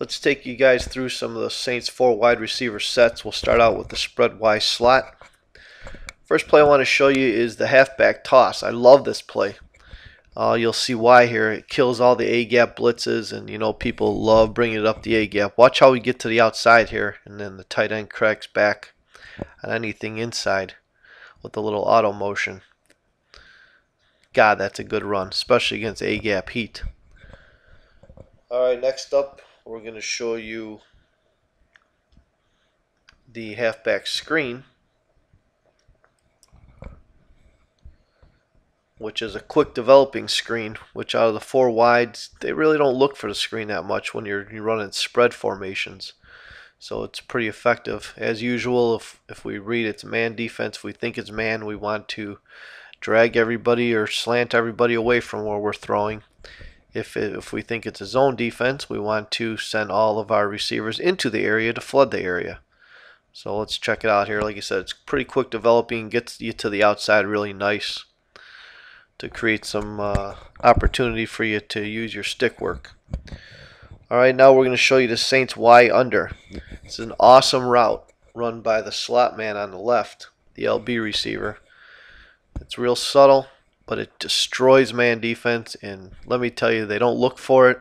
Let's take you guys through some of the Saints 4 wide receiver sets. We'll start out with the spread Y slot. First play I want to show you is the halfback toss. I love this play. You'll see why here. It kills all the A-gap blitzes, and you know people love bringing it up the A-gap. Watch how we get to the outside here, and then the tight end cracks back on anything inside with a little auto motion. God, that's a good run, especially against A-gap heat. Alright, next up we're going to show you the halfback screen, which is a quick developing screen, which out of the 4 wides, they really don't look for the screen that much when you're running spread formations. So it's pretty effective. As usual, if we read it's man defense, if we think it's man, we want to drag everybody or slant everybody away from where we're throwing. If we think it's a zone defense, we want to send all of our receivers into the area to flood the area. So let's check it out here. Like I said, it's pretty quick developing, gets you to the outside really nice to create some opportunity for you to use your stick work. Alright, now we're going to show you the Saints Y under. It's an awesome route run by the slot man on the left, the LB receiver. It's real subtle, but it destroys man defense, and let me tell you, they don't look for it.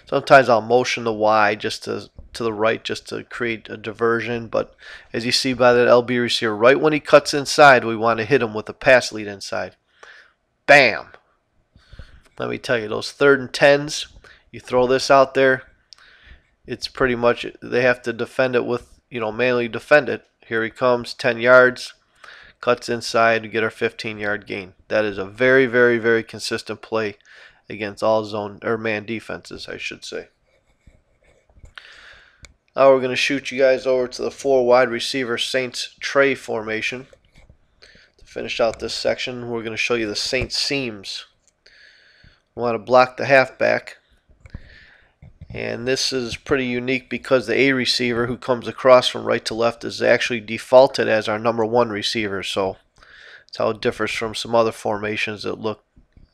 Sometimes I'll motion the Y just to the right just to create a diversion, but as you see by that LB receiver, right when he cuts inside, we want to hit him with a pass lead inside. Bam! Let me tell you, those 3rd and 10s, you throw this out there, it's pretty much, they have to defend it with, manually defend it. Here he comes, 10 yards, cuts inside to get our 15-yard gain. That is a very, very, very consistent play against all zone or man defenses, I should say. Now we're going to shoot you guys over to the 4 wide receiver Saints tray formation. To finish out this section, we're going to show you the Saints seams. We want to block the halfback. And this is pretty unique because the A receiver who comes across from right to left is actually defaulted as our number 1 receiver. So that's how it differs from some other formations that look,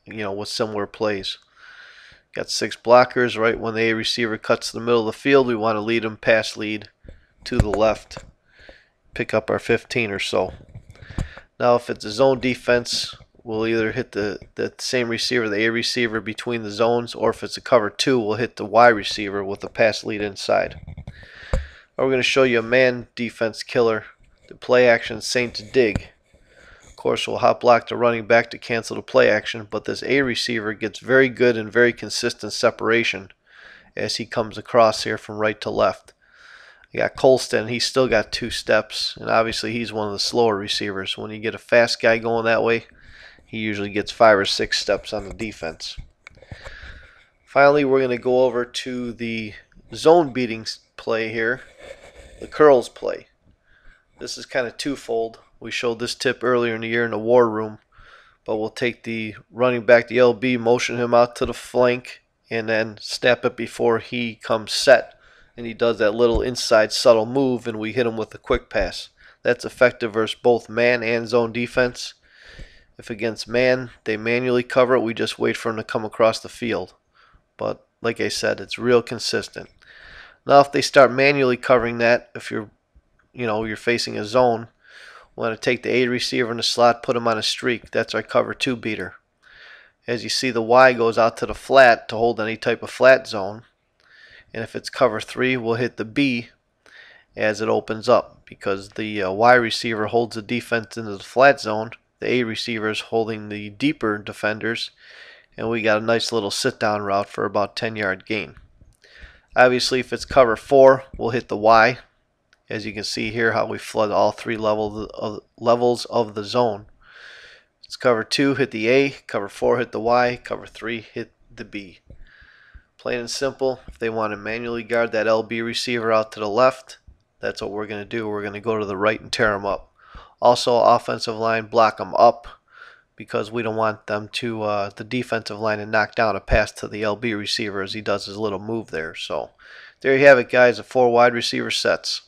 with similar plays. Got 6 blockers. Right when the A receiver cuts to the middle of the field, we want to lead him pass lead to the left. Pick up our 15 or so. Now if it's a zone defense, we'll either hit the same receiver, the A receiver, between the zones, or if it's a cover 2, we'll hit the Y receiver with a pass lead inside. Now we're going to show you a man defense killer, the play action Saints dig. Of course, we'll hot block the running back to cancel the play action, but this A receiver gets very good and very consistent separation as he comes across here from right to left. You got Colston, he's still got 2 steps, and obviously he's one of the slower receivers. When you get a fast guy going that way, he usually gets 5 or 6 steps on the defense. Finally, we're going to go over to the zone beating play here, the curls play. This is kind of twofold. We showed this tip earlier in the year in the war room, but we'll take the running back, the LB, motion him out to the flank, and then snap it before he comes set. And he does that little inside subtle move, and we hit him with a quick pass. That's effective versus both man and zone defense. If against man, they manually cover it, we just wait for him to come across the field. But like I said, it's real consistent. Now if they start manually covering that, if you're facing a zone, we want to take the A receiver in the slot, put him on a streak. That's our cover 2 beater. As you see, the Y goes out to the flat to hold any type of flat zone. And if it's cover 3, we'll hit the B as it opens up, because the Y receiver holds the defense into the flat zone. The A receiver is holding the deeper defenders, and we got a nice little sit-down route for about 10-yard gain. Obviously, if it's cover 4, we'll hit the Y. As you can see here, how we flood all 3 levels of the zone. If it's cover 2, hit the A. Cover 4, hit the Y. Cover 3, hit the B. Plain and simple. If they want to manually guard that LB receiver out to the left, that's what we're going to do. We're going to go to the right and tear them up. Also, offensive line, block them up, because we don't want them to, the defensive line, to knock down a pass to the LB receiver as he does his little move there. So there you have it, guys, the 4 wide receiver sets.